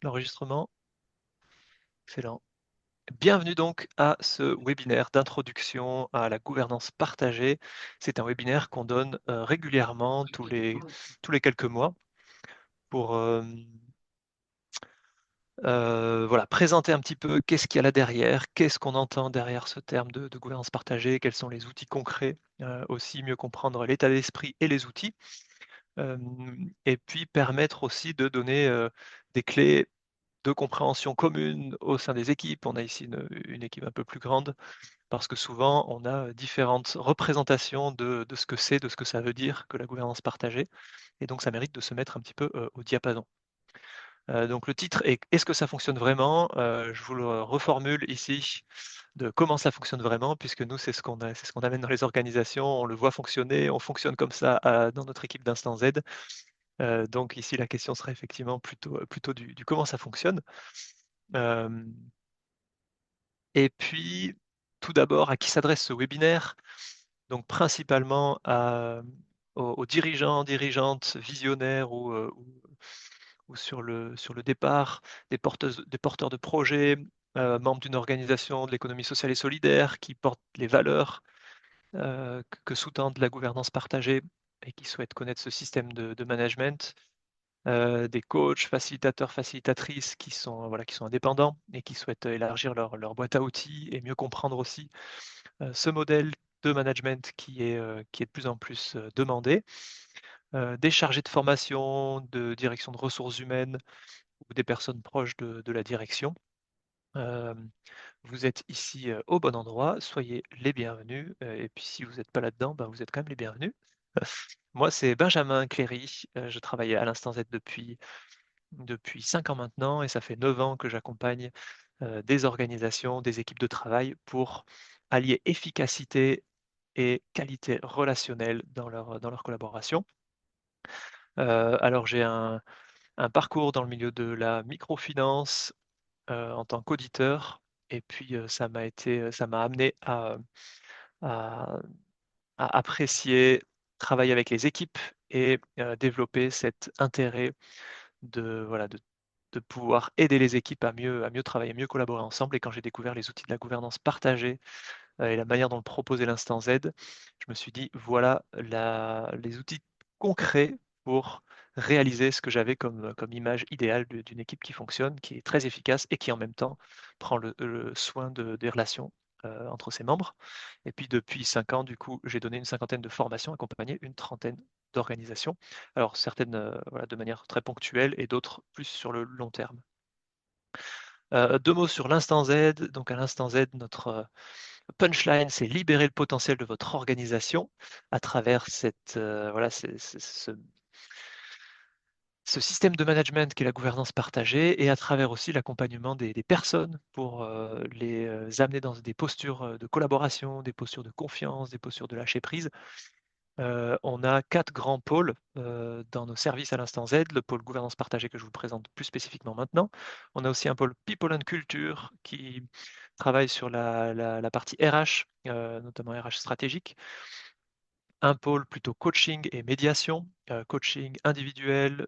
l'enregistrement. Excellent. Bienvenue donc à ce webinaire d'introduction à la gouvernance partagée. C'est un webinaire qu'on donne régulièrement tous les quelques mois pour voilà, présenter un petit peu qu'est-ce qu'il y a là derrière, qu'est-ce qu'on entend derrière ce terme de gouvernance partagée, quels sont les outils concrets, aussi mieux comprendre l'état d'esprit et les outils, et puis permettre aussi de donner des clés de compréhension commune au sein des équipes. On a ici une équipe un peu plus grande parce que souvent on a différentes représentations de ce que c'est, de ce que ça veut dire que la gouvernance partagée, et donc ça mérite de se mettre un petit peu au diapason. Donc le titre est «Est-ce que ça fonctionne vraiment?» Je vous le reformule ici de comment ça fonctionne vraiment, puisque nous c'est ce qu'on amène dans les organisations, on le voit fonctionner, on fonctionne comme ça dans notre équipe d'Instant Z. Donc ici la question serait effectivement plutôt du comment ça fonctionne. Hem Et puis, tout d'abord, à qui s'adresse ce webinaire? Donc principalement aux dirigeants, dirigeantes, visionnaires ou sur le départ, des porteurs de projets, membres d'une organisation de l'économie sociale et solidaire qui portent les valeurs que sous-tendent la gouvernance partagée et qui souhaitent connaître ce système de management. Des coachs, facilitateurs, facilitatrices qui sont, voilà, qui sont indépendants et qui souhaitent élargir leur boîte à outils et mieux comprendre aussi ce modèle de management qui est de plus en plus demandé. Des chargés de formation, de direction de ressources humaines ou des personnes proches de la direction. Vous êtes ici au bon endroit, soyez les bienvenus. Et puis si vous n'êtes pas là-dedans, ben, vous êtes quand même les bienvenus. Moi, c'est Benjamin Cléry, je travaille à l'Instant Z depuis 5 ans maintenant, et ça fait 9 ans que j'accompagne des organisations, des équipes de travail pour allier efficacité et qualité relationnelle dans leur collaboration. Alors j'ai un parcours dans le milieu de la microfinance en tant qu'auditeur, et puis ça m'a amené à à apprécier travailler avec les équipes et développer cet intérêt voilà, de pouvoir aider les équipes à mieux travailler, mieux collaborer ensemble. Et quand j'ai découvert les outils de la gouvernance partagée et la manière dont le proposait l'Instant Z, je me suis dit, voilà les outils concrets pour réaliser ce que j'avais comme image idéale d'une équipe qui fonctionne, qui est très efficace et qui en même temps prend le soin des relations entre ses membres. Et puis depuis 5 ans, du coup, j'ai donné une cinquantaine de formations, accompagné une trentaine d'organisations. Alors certaines voilà, de manière très ponctuelle et d'autres plus sur le long terme. 2 mots sur l'Instant Z. Donc à l'Instant Z, notre punchline, c'est libérer le potentiel de votre organisation à travers voilà, ce système de management qui est la gouvernance partagée, et à travers aussi l'accompagnement des personnes pour les amener dans des postures de collaboration, des postures de confiance, des postures de lâcher prise. On a 4 grands pôles dans nos services à l'Instant Z. Le pôle gouvernance partagée que je vous présente plus spécifiquement maintenant. On a aussi un pôle People and Culture qui travaille sur la partie RH, notamment RH stratégique. Un pôle plutôt coaching et médiation, coaching individuel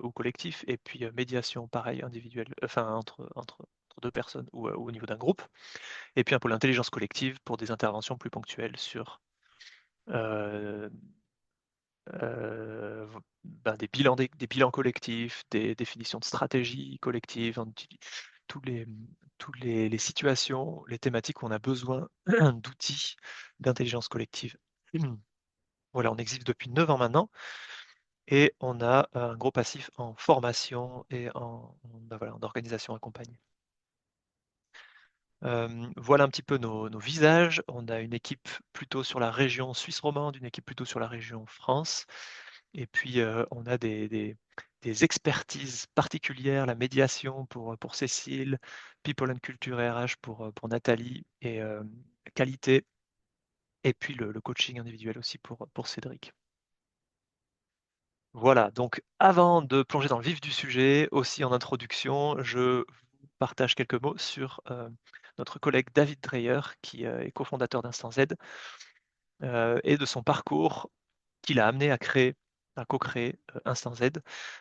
ou collectif, et puis médiation pareil, individuelle, enfin entre 2 personnes ou au niveau d'un groupe. Et puis un pôle intelligence collective pour des interventions plus ponctuelles sur euh, des bilans collectifs, des définitions de stratégies collectives, tous les, les situations, les thématiques où on a besoin d'outils d'intelligence collective. Voilà, on existe depuis 9 ans maintenant, et on a un gros passif en formation et voilà, en organisation accompagnée. Voilà un petit peu nos visages. On a une équipe plutôt sur la région Suisse romande, une équipe plutôt sur la région France. Et puis on a des expertises particulières, la médiation pour Cécile, People and Culture RH pour Nathalie, et qualité, et puis le coaching individuel aussi pour Cédric. Voilà, donc avant de plonger dans le vif du sujet, aussi en introduction, je vous partage quelques mots sur notre collègue David Dreyer, qui est cofondateur d'Instant Z, et de son parcours qui l'a amené à co-créer Instant Z.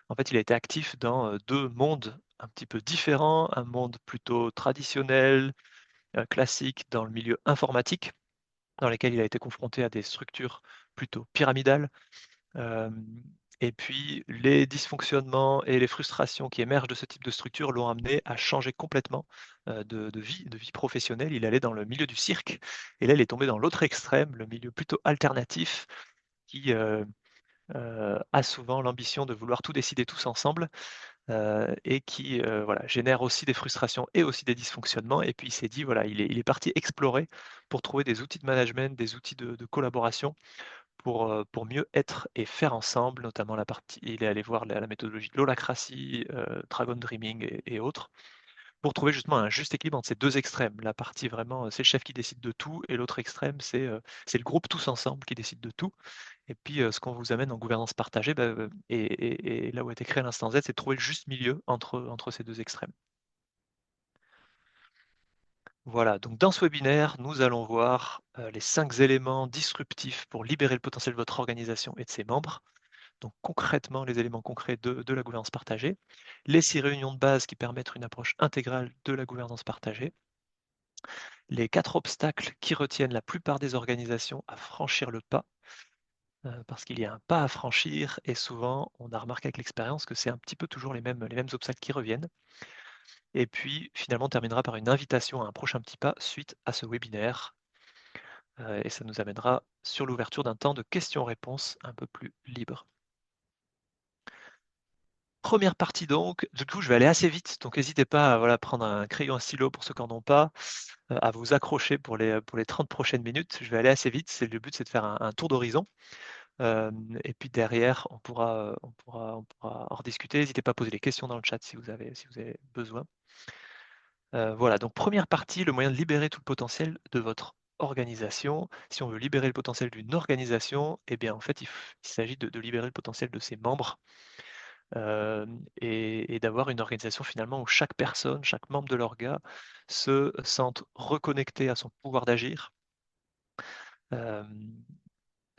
En fait, il a été actif dans 2 mondes un petit peu différent, un monde plutôt traditionnel, classique dans le milieu informatique, dans lesquels il a été confronté à des structures plutôt pyramidales. Et puis les dysfonctionnements et les frustrations qui émergent de ce type de structure l'ont amené à changer complètement de vie professionnelle. Il allait dans le milieu du cirque et là il est tombé dans l'autre extrême, le milieu plutôt alternatif qui a souvent l'ambition de vouloir tout décider tous ensemble et qui voilà, génère aussi des frustrations et aussi des dysfonctionnements. Et puis il s'est dit, voilà, il est parti explorer pour trouver des outils de management, des outils de collaboration pour mieux être et faire ensemble, notamment la partie, il est allé voir la méthodologie de l'holacratie, Dragon Dreaming et autres, pour trouver justement un juste équilibre entre ces deux extrêmes. La partie vraiment, c'est le chef qui décide de tout, et l'autre extrême, c'est le groupe tous ensemble qui décide de tout. Et puis, ce qu'on vous amène en gouvernance partagée, bah, et là où a été créé l'instant Z, c'est de trouver le juste milieu entre ces deux extrêmes. Voilà, donc dans ce webinaire, nous allons voir les 5 éléments disruptifs pour libérer le potentiel de votre organisation et de ses membres. Donc concrètement, les éléments concrets de la gouvernance partagée, les 6 réunions de base qui permettent une approche intégrale de la gouvernance partagée, les 4 obstacles qui retiennent la plupart des organisations à franchir le pas, parce qu'il y a un pas à franchir et souvent on a remarqué avec l'expérience que c'est un petit peu toujours les mêmes obstacles qui reviennent. Et puis finalement on terminera par une invitation à un prochain petit pas suite à ce webinaire, et ça nous amènera sur l'ouverture d'un temps de questions-réponses un peu plus libre. Première partie donc, du coup je vais aller assez vite, donc n'hésitez pas à voilà, prendre un crayon, un stylo pour ceux qui n'en ont pas, à vous accrocher pour les 30 prochaines minutes. Je vais aller assez vite, le but c'est de faire un tour d'horizon. Et puis derrière, on pourra en rediscuter. N'hésitez pas à poser des questions dans le chat si vous avez besoin. Voilà, donc première partie, le moyen de libérer tout le potentiel de votre organisation. Si on veut libérer le potentiel d'une organisation, eh bien en fait, il s'agit de libérer le potentiel de ses membres. Et d'avoir une organisation finalement où chaque personne, chaque membre de l'orga se sente reconnecté à son pouvoir d'agir, hem,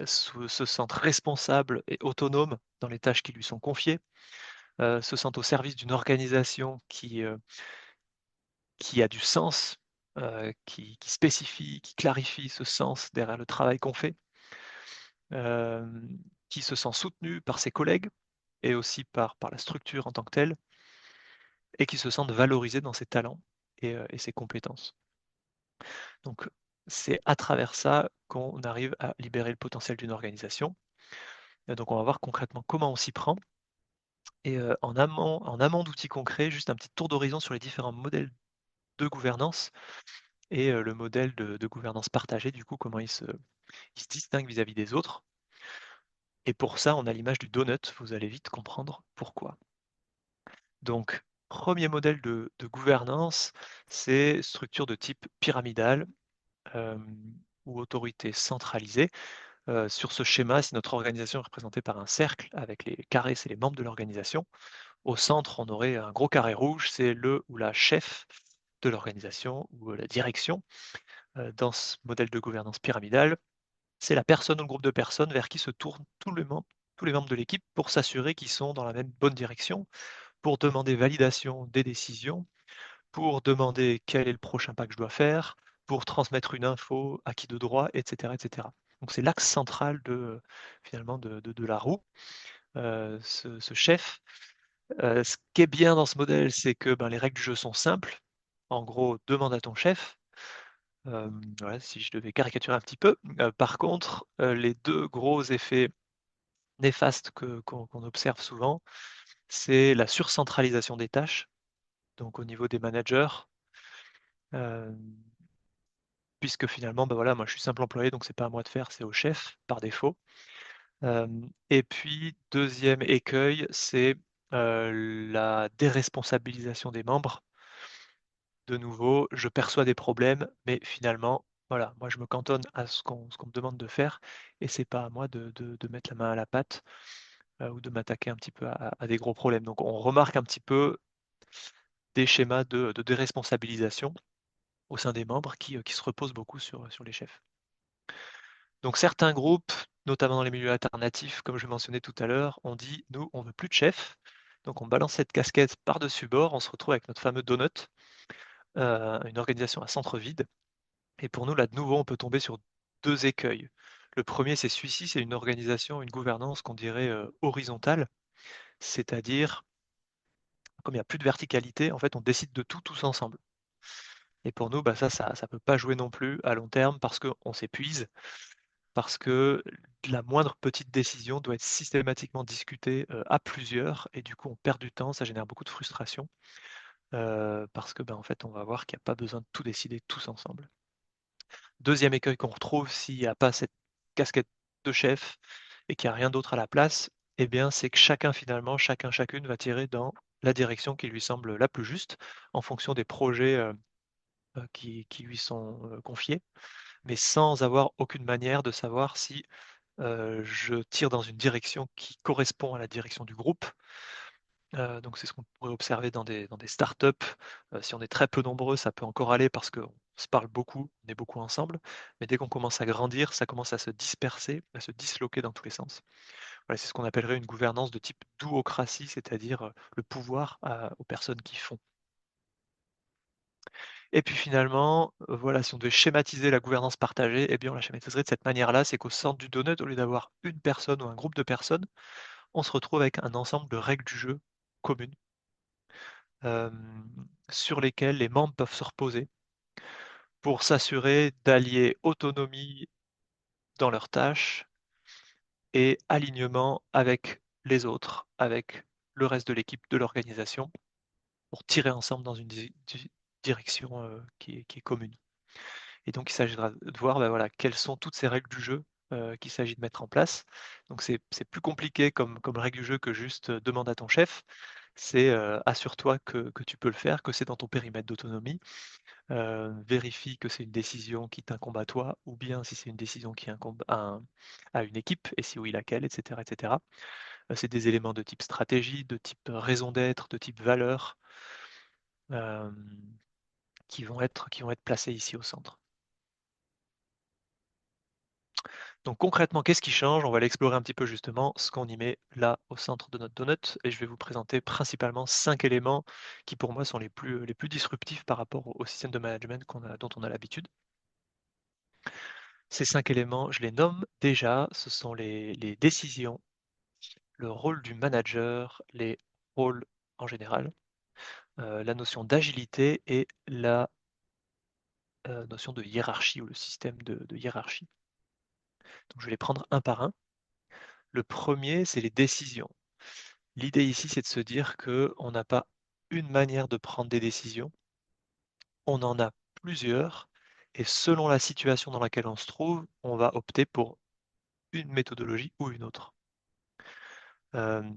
se sente responsable et autonome dans les tâches qui lui sont confiées, se sente au service d'une organisation qui a du sens, qui spécifie, qui clarifie ce sens derrière le travail qu'on fait, qui se sent soutenu par ses collègues et aussi par la structure en tant que telle. Et qui se sentent valorisés dans ses talents et ses compétences. Donc, c'est à travers ça qu'on arrive à libérer le potentiel d'une organisation. Donc, on va voir concrètement comment on s'y prend. Et en amont d'outils concrets, juste un petit tour d'horizon sur les différents modèles de gouvernance et le modèle de gouvernance partagée, du coup, comment il se distingue vis-à-vis des autres. Et pour ça, on a l'image du donut, vous allez vite comprendre pourquoi. Donc, premier modèle de gouvernance, c'est structure de type pyramidal. Ou autorité centralisée. Sur ce schéma, si notre organisation est représentée par un cercle avec les carrés, c'est les membres de l'organisation. Au centre, on aurait un gros carré rouge, c'est le ou la chef de l'organisation ou la direction. Dans ce modèle de gouvernance pyramidale, c'est la personne ou le groupe de personnes vers qui se tournent tous les membres de l'équipe pour s'assurer qu'ils sont dans la même bonne direction, pour demander validation des décisions, pour demander quel est le prochain pas que je dois faire, pour transmettre une info, à qui de droit, et cetera, et cetera. Donc c'est l'axe central finalement de la roue, ce chef. Ce qui est bien dans ce modèle, c'est que ben, les règles du jeu sont simples. En gros, demande à ton chef. Voilà, si je devais caricaturer un petit peu. Par contre, les deux gros effets néfastes qu'on observe souvent, c'est la surcentralisation des tâches, donc au niveau des managers, euh, puisque finalement, bah voilà, moi je suis simple employé, donc c'est pas à moi de faire, c'est au chef par défaut. Et puis deuxième écueil, c'est la déresponsabilisation des membres. De nouveau, je perçois des problèmes, mais finalement, voilà, moi je me cantonne à ce qu'on me demande de faire, et c'est pas à moi de mettre la main à la pâte ou de m'attaquer un petit peu à des gros problèmes. Donc on remarque un petit peu des schémas de déresponsabilisation au sein des membres qui se reposent beaucoup sur les chefs. Donc certains groupes, notamment dans les milieux alternatifs, comme je mentionnais tout à l'heure, ont dit: «Nous, on veut plus de chefs». Donc on balance cette casquette par-dessus bord, on se retrouve avec notre fameux donut, une organisation à centre vide. Et pour nous, là, de nouveau, on peut tomber sur 2 écueils. Le premier, c'est celui-ci, c'est une organisation, une gouvernance qu'on dirait, horizontale, c'est-à-dire, comme il y a plus de verticalité, en fait, on décide de tout tous ensemble. Et pour nous, bah, ça peut pas jouer non plus à long terme parce qu'on s'épuise, parce que la moindre petite décision doit être systématiquement discutée, à plusieurs et du coup, on perd du temps, ça génère beaucoup de frustration, parce que, ben, en fait, on va voir qu'il y a pas besoin de tout décider tous ensemble. Deuxième écueil qu'on retrouve s'il n'y a pas cette casquette de chef et qu'il y a rien d'autre à la place, eh bien, c'est que chacun finalement, chacun, chacune va tirer dans la direction qui lui semble la plus juste en fonction des projets, qui lui sont, confiés, mais sans avoir aucune manière de savoir si, je tire dans une direction qui correspond à la direction du groupe. Donc c'est ce qu'on pourrait observer dans des startups. Si on est très peu nombreux, ça peut encore aller parce qu'on se parle beaucoup, on est beaucoup ensemble. Mais dès qu'on commence à grandir, ça commence à se disperser, à se disloquer dans tous les sens. Voilà, c'est ce qu'on appellerait une gouvernance de type douocratie, c'est-à-dire, le pouvoir aux personnes qui font. Et puis finalement, voilà, si on devait schématiser la gouvernance partagée, eh bien on la schématiserait de cette manière-là, c'est qu'au centre du donut, au lieu d'avoir une personne ou un groupe de personnes, on se retrouve avec un ensemble de règles du jeu communes, sur lesquelles les membres peuvent se reposer pour s'assurer d'allier autonomie dans leurs tâches et alignement avec les autres, avec le reste de l'équipe, de l'organisation, pour tirer ensemble dans une direction, qui est commune. Et donc il s'agira de voir, bah, voilà, quelles sont toutes ces règles du jeu, qu'il s'agit de mettre en place. Donc c'est plus compliqué comme règle du jeu que juste, demande à ton chef. C'est, assure-toi que tu peux le faire, que c'est dans ton périmètre d'autonomie. Vérifie que c'est une décision qui t'incombe à toi ou bien si c'est une décision qui incombe à une équipe et si oui, laquelle, et cetera, et cetera. C'est des éléments de type stratégie, de type raison d'être, de type valeur, hem, qui vont être placés ici au centre. Donc concrètement, qu'est-ce qui change? On va l'explorer un petit peu justement, ce qu'on y met là au centre de notre donut et je vais vous présenter principalement 5 éléments qui pour moi sont les plus disruptifs par rapport au système de management dont on a l'habitude. Ces 5 éléments, je les nomme déjà, ce sont les décisions, le rôle du manager, les rôles en général, la notion d'agilité et la, notion de hiérarchie ou le système de hiérarchie. Donc je vais les prendre un par un. Le premier, c'est les décisions. L'idée ici, c'est de se dire qu'on n'a pas une manière de prendre des décisions, on en a plusieurs et selon la situation dans laquelle on se trouve, on va opter pour une méthodologie ou une autre. Hem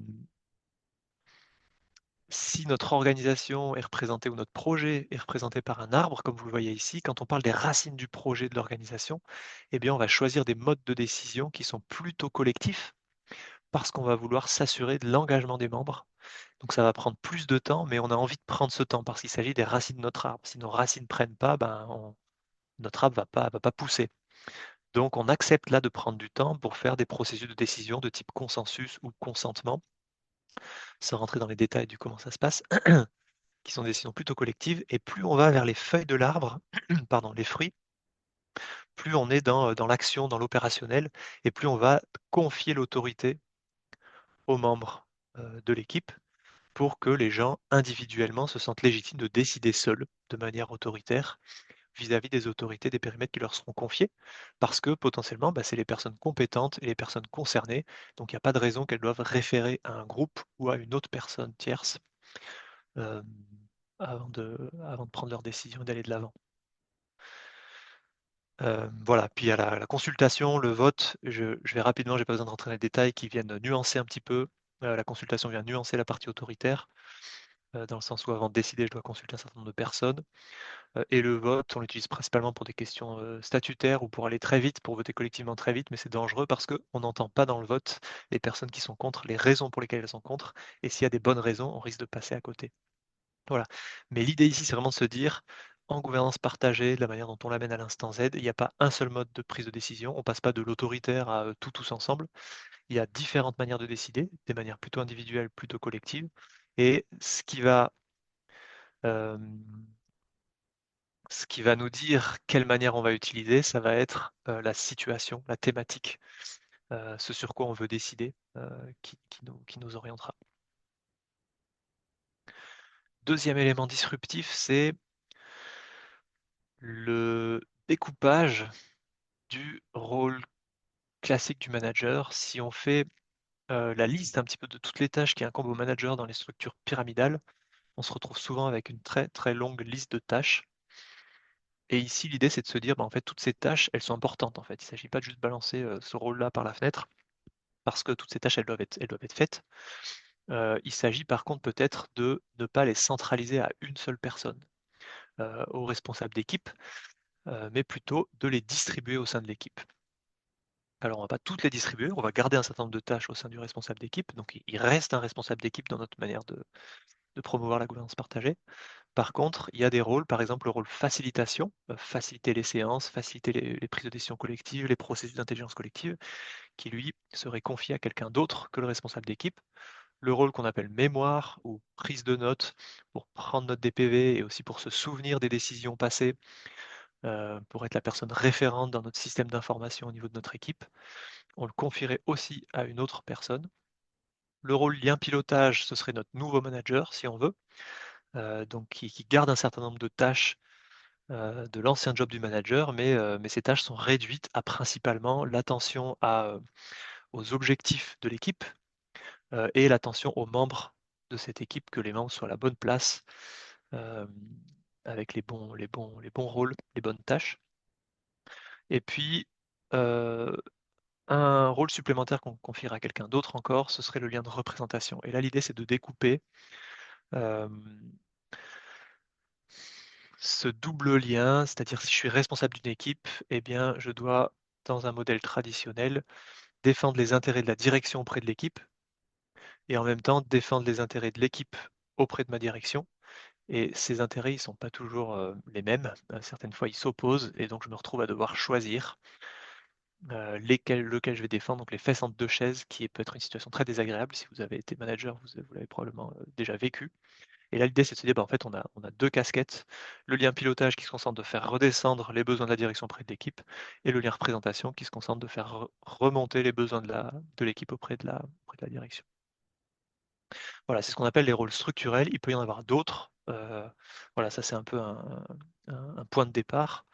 Si notre organisation est représentée ou notre projet est représenté par un arbre, comme vous le voyez ici, quand on parle des racines du projet de l'organisation, eh bien, on va choisir des modes de décision qui sont plutôt collectifs parce qu'on va vouloir s'assurer de l'engagement des membres. Donc ça va prendre plus de temps, mais on a envie de prendre ce temps parce qu'il s'agit des racines de notre arbre. Si nos racines ne prennent pas, ben, notre arbre va pas pousser. Donc on accepte là de prendre du temps pour faire des processus de décision de type consensus ou consentement, sans rentrer dans les détails du comment ça se passe. Qui sont des décisions plutôt collectives et plus on va vers les feuilles de l'arbre, pardon, les fruits, plus on est dans l'action, dans l'opérationnel et plus on va confier l'autorité aux membres, de l'équipe pour que les gens individuellement se sentent légitimes de décider seuls, de manière autoritaire, vis-à-vis des autorités des périmètres qui leur seront confiés. Parce que potentiellement, bah, c'est les personnes compétentes et les personnes concernées, donc il n'y a pas de raison qu'elles doivent référer à un groupe ou à une autre personne tierce, hem, avant de prendre leurs décisions et d'aller de l'avant. Voilà, puis il y a la consultation, le vote, je vais rapidement, j'ai pas besoin de rentrer dans les détails qui viennent nuancer un petit peu. La consultation vient nuancer la partie autoritaire, dans le sens où avant de décider, je dois consulter un certain nombre de personnes, et le vote, on l'utilise principalement pour des questions, statutaires ou pour aller très vite, pour voter collectivement très vite, mais c'est dangereux parce qu'on n'entend pas dans le vote les personnes qui sont contre, les raisons pour lesquelles elles sont contre et s'il y a des bonnes raisons, on risque de passer à côté. Voilà. Mais l'idée ici, c'est vraiment de se dire, en gouvernance partagée, de la manière dont on l'amène à l'instant Z, il n'y a pas un seul mode de prise de décision. On passe pas de l'autoritaire à tout tous ensemble. Il y a différentes manières de décider, des manières plutôt individuelles, plutôt collectives. Et euh, ce qui va nous dire quelle manière on va utiliser, ça va être la situation, la thématique, ce sur quoi on veut décider, qui nous orientera. Deuxième élément disruptif, c'est le découpage du rôle classique du manager. Si on fait la liste un petit peu de toutes les tâches qui incombent au manager dans les structures pyramidales, on se retrouve souvent avec une très très longue liste de tâches. Et ici, l'idée, c'est de se dire, bah, en fait, toutes ces tâches, elles sont importantes. En fait, il ne s'agit pas de juste balancer ce rôle-là par la fenêtre, parce que toutes ces tâches, elles doivent être faites. Il s'agit par contre peut-être de ne pas les centraliser à une seule personne, au responsable d'équipe, mais plutôt de les distribuer au sein de l'équipe. Alors, on ne va pas toutes les distribuer, on va garder un certain nombre de tâches au sein du responsable d'équipe. Donc, il reste un responsable d'équipe dans notre manière de promouvoir la gouvernance partagée. Par contre, il y a des rôles, par exemple le rôle facilitation, faciliter les séances, faciliter les prises de décision collectives, les processus d'intelligence collective, qui lui serait confié à quelqu'un d'autre que le responsable d'équipe. Le rôle qu'on appelle mémoire ou prise de notes pour prendre note des PV et aussi pour se souvenir des décisions passées, pour être la personne référente dans notre système d'information au niveau de notre équipe. On le confierait aussi à une autre personne. Le rôle lien pilotage, ce serait notre nouveau manager, si on veut, donc qui garde un certain nombre de tâches de l'ancien job du manager, mais ces tâches sont réduites à principalement l'attention aux objectifs de l'équipe et l'attention aux membres de cette équipe, que les membres soient à la bonne place, euh, avec les bons rôles, les bonnes tâches. Et puis, euh, un rôle supplémentaire qu'on confierait à quelqu'un d'autre encore, ce serait le lien de représentation. Et là, l'idée, c'est de découper euh, ce double lien, c'est-à-dire si je suis responsable d'une équipe, eh bien, je dois, dans un modèle traditionnel, défendre les intérêts de la direction auprès de l'équipe et en même temps défendre les intérêts de l'équipe auprès de ma direction. Et ces intérêts, ils ne sont pas toujours les mêmes. Certaines fois, ils s'opposent et donc je me retrouve à devoir choisir lequel je vais défendre, donc les fesses entre deux chaises, qui peut être une situation très désagréable. Si vous avez été manager, vous l'avez probablement déjà vécu. Et là, l'idée, c'est de se dire, bah, en fait, on a deux casquettes. Le lien pilotage qui se concentre de faire redescendre les besoins de la direction auprès de l'équipe, et le lien représentation qui se concentre de faire remonter les besoins de l'équipe auprès de la direction. Voilà, c'est ce qu'on appelle les rôles structurels. Il peut y en avoir d'autres. Voilà, ça c'est un peu un point de départ.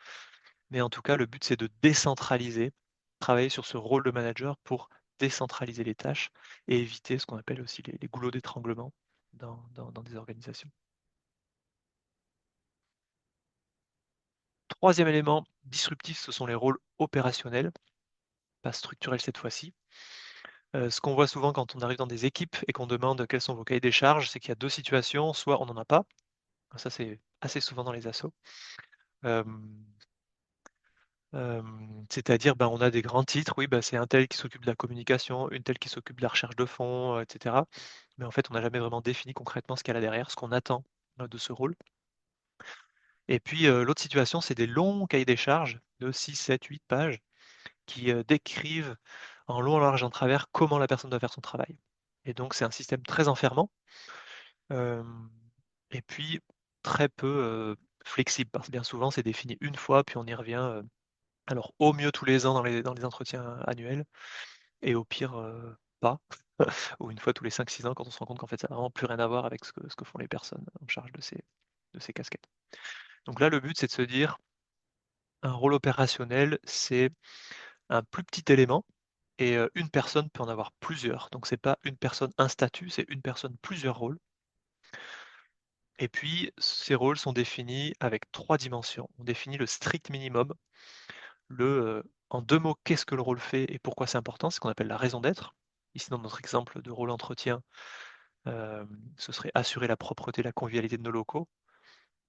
Mais en tout cas, le but c'est de décentraliser, travailler sur ce rôle de manager pour décentraliser les tâches et éviter ce qu'on appelle aussi les goulots d'étranglement dans des organisations. Troisième élément disruptif, ce sont les rôles opérationnels, pas structurels cette fois-ci. Ce qu'on voit souvent quand on arrive dans des équipes et qu'on demande quels sont vos cahiers des charges, c'est qu'il y a deux situations, soit on n'en a pas, ça c'est assez souvent dans les assos, euh, c'est-à-dire ben, on a des grands titres, oui ben, c'est un tel qui s'occupe de la communication, une telle qui s'occupe de la recherche de fonds, etc. Mais en fait on n'a jamais vraiment défini concrètement ce qu'il y a là derrière, ce qu'on attend de ce rôle. Et puis l'autre situation, c'est des longs cahiers des charges de 6, 7, 8 pages qui décrivent en long, en large, en travers comment la personne doit faire son travail. Et donc c'est un système très enfermant euh, et puis très peu flexible, parce que bien souvent c'est défini une fois, puis on y revient alors au mieux tous les ans dans les entretiens annuels, et au pire pas, ou une fois tous les 5-6 ans quand on se rend compte qu'en fait ça n'a vraiment plus rien à voir avec ce que font les personnes en charge de ces casquettes. Donc là le but c'est de se dire un rôle opérationnel c'est un plus petit élément. Et une personne peut en avoir plusieurs. Donc c'est pas une personne, un statut, c'est une personne, plusieurs rôles. Et puis ces rôles sont définis avec trois dimensions. On définit le strict minimum, en deux mots, qu'est-ce que le rôle fait et pourquoi c'est important, c'est ce qu'on appelle la raison d'être. Ici, dans notre exemple de rôle entretien, euh, ce serait assurer la propreté, la convivialité de nos locaux.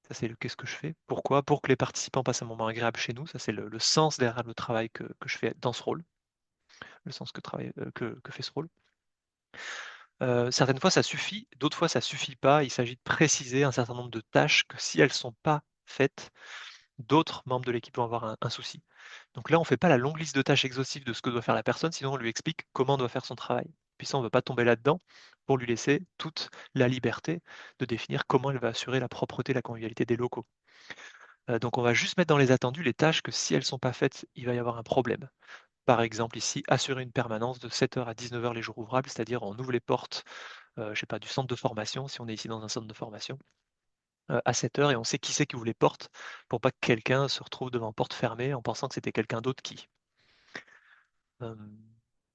Ça, c'est le qu'est-ce que je fais. Pourquoi? Pour que les participants passent un moment agréable chez nous. Ça, c'est le sens derrière le travail que je fais dans ce rôle, le sens que fait ce rôle. Certaines fois ça suffit, d'autres fois ça suffit pas. Il s'agit de préciser un certain nombre de tâches que si elles sont pas faites, d'autres membres de l'équipe vont avoir un souci. Donc là, on fait pas la longue liste de tâches exhaustives de ce que doit faire la personne, sinon on lui explique comment doit faire son travail. Puis ça, on ne veut pas tomber là-dedans pour lui laisser toute la liberté de définir comment elle va assurer la propreté et la convivialité des locaux. Donc on va juste mettre dans les attendus les tâches que si elles ne sont pas faites, il va y avoir un problème. Par exemple ici, assurer une permanence de 7 heures à 19 heures les jours ouvrables, c'est-à-dire on ouvre les portes, je sais pas, du centre de formation, si on est ici dans un centre de formation, à 7 heures et on sait qui c'est qui ouvre les portes pour pas que quelqu'un se retrouve devant porte fermée en pensant que c'était quelqu'un d'autre qui. Hem,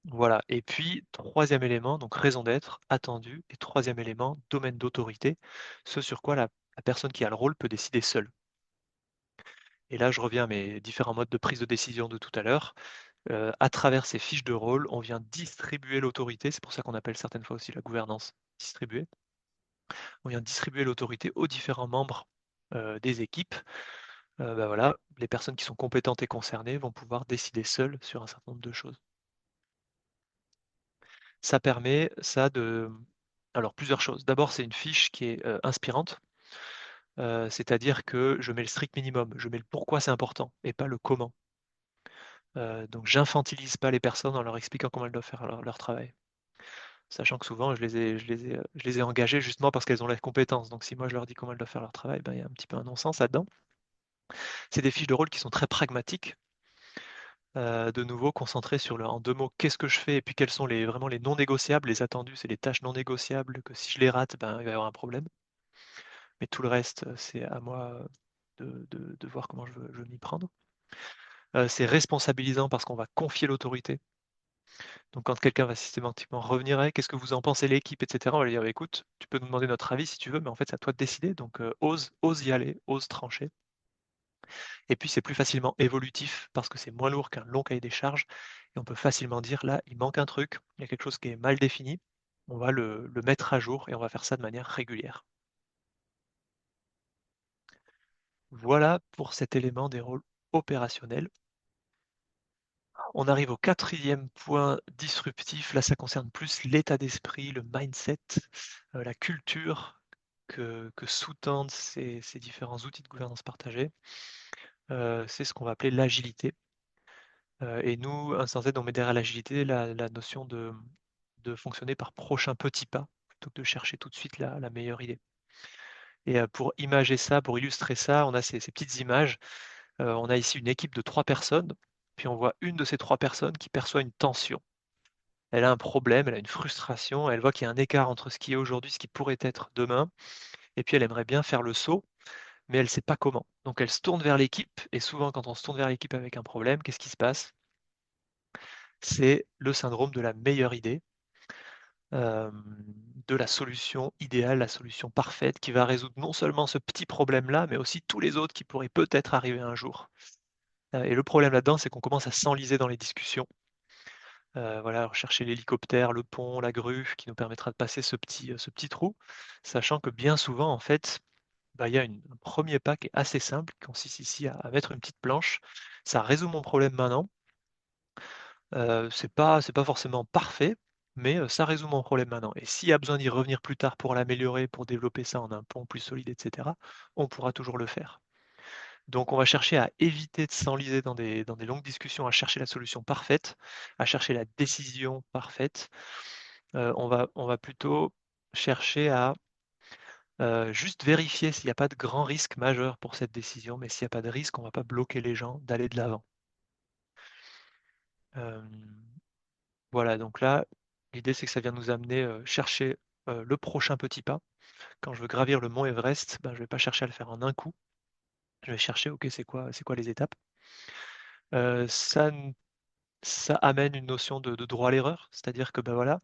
voilà et puis troisième élément, donc raison d'être, attendu et troisième élément, domaine d'autorité, ce sur quoi la personne qui a le rôle peut décider seule. Et là, je reviens à mes différents modes de prise de décision de tout à l'heure. À travers ces fiches de rôle, on vient distribuer l'autorité, c'est pour ça qu'on appelle certaines fois aussi la gouvernance distribuée. On vient distribuer l'autorité aux différents membres, des équipes. Bah, voilà, les personnes qui sont compétentes et concernées vont pouvoir décider seules sur un certain nombre de choses. Ça permet ça de alors plusieurs choses. D'abord, c'est une fiche qui est, inspirante, c'est-à-dire que je mets le strict minimum, je mets le pourquoi c'est important et pas le comment. Donc j'infantilise pas les personnes en leur expliquant comment elles doivent faire leur travail. Sachant que souvent je les ai engagées justement parce qu'elles ont les compétences. Donc si moi je leur dis comment elles doivent faire leur travail, ben, il y a un petit peu un non-sens là-dedans. C'est des fiches de rôle qui sont très pragmatiques, de nouveau concentrées sur le en 2 mots, qu'est-ce que je fais? Et puis quels sont les vraiment les non négociables, les attendus, c'est les tâches non négociables que si je les rate, ben, il va y avoir un problème. Mais tout le reste, c'est à moi, de voir comment je veux m'y prendre. C'est responsabilisant parce qu'on va confier l'autorité. Donc quand quelqu'un va systématiquement revenir: «Hey, qu'est-ce que vous en pensez l'équipe?» et cetera, on va lui dire: «Bah, écoute, tu peux nous demander notre avis si tu veux, mais en fait, c'est à toi de décider, donc ose y aller, ose trancher». Et puis c'est plus facilement évolutif parce que c'est moins lourd qu'un long cahier des charges et on peut facilement dire: «Là, il manque un truc, il y a quelque chose qui est mal défini». On va le mettre à jour et on va faire ça de manière régulière. Voilà pour cet élément des rôles opérationnels. On arrive au quatrième point disruptif. Là, ça concerne plus l'état d'esprit, le mindset, la culture que sous-tendent ces différents outils de gouvernance partagée. C'est ce qu'on va appeler l'agilité. Et nous, Instant Z, on met derrière l'agilité la notion de fonctionner par prochains petits pas, plutôt que de chercher tout de suite la meilleure idée. Et pour imager ça, pour illustrer ça, on a ces petites images. On a ici une équipe de 3 personnes, puis on voit une de ces 3 personnes qui perçoit une tension. Elle a un problème, elle a une frustration, elle voit qu'il y a un écart entre ce qui est aujourd'hui, ce qui pourrait être demain, et puis elle aimerait bien faire le saut, mais elle ne sait pas comment. Donc elle se tourne vers l'équipe, et souvent quand on se tourne vers l'équipe avec un problème, qu'est-ce qui se passe? C'est le syndrome de la meilleure idée, hem, de la solution idéale, la solution parfaite qui va résoudre non seulement ce petit problème-là, mais aussi tous les autres qui pourraient peut-être arriver un jour. Et le problème là-dedans, c'est qu'on commence à s'enliser dans les discussions. Voilà, rechercher l'hélicoptère, le pont, la grue qui nous permettra de passer ce petit trou, sachant que bien souvent, en fait, bah, il y a un 1er pas qui est assez simple, qui consiste ici à mettre une petite planche. Ça résout mon problème maintenant, c'est pas forcément parfait, mais ça résout mon problème maintenant et s'il y a besoin d'y revenir plus tard pour l'améliorer, pour développer ça en un pont plus solide et cetera, on pourra toujours le faire. Donc on va chercher à éviter de s'enliser dans des longues discussions, à chercher la solution parfaite, à chercher la décision parfaite. On va plutôt chercher à, juste vérifier s'il n'y a pas de grand risque majeur pour cette décision, mais s'il n'y a pas de risque, on ne va pas bloquer les gens d'aller de l'avant. Hem, voilà, donc là, l'idée c'est que ça vient nous amener, chercher, le prochain petit pas. Quand je veux gravir le mont Everest, ben, je vais pas chercher à le faire en un coup. Je vais chercher: «OK, c'est quoi les étapes?» Ça n Ça amène une notion de droit à l'erreur, c'est-à-dire que, bah, voilà,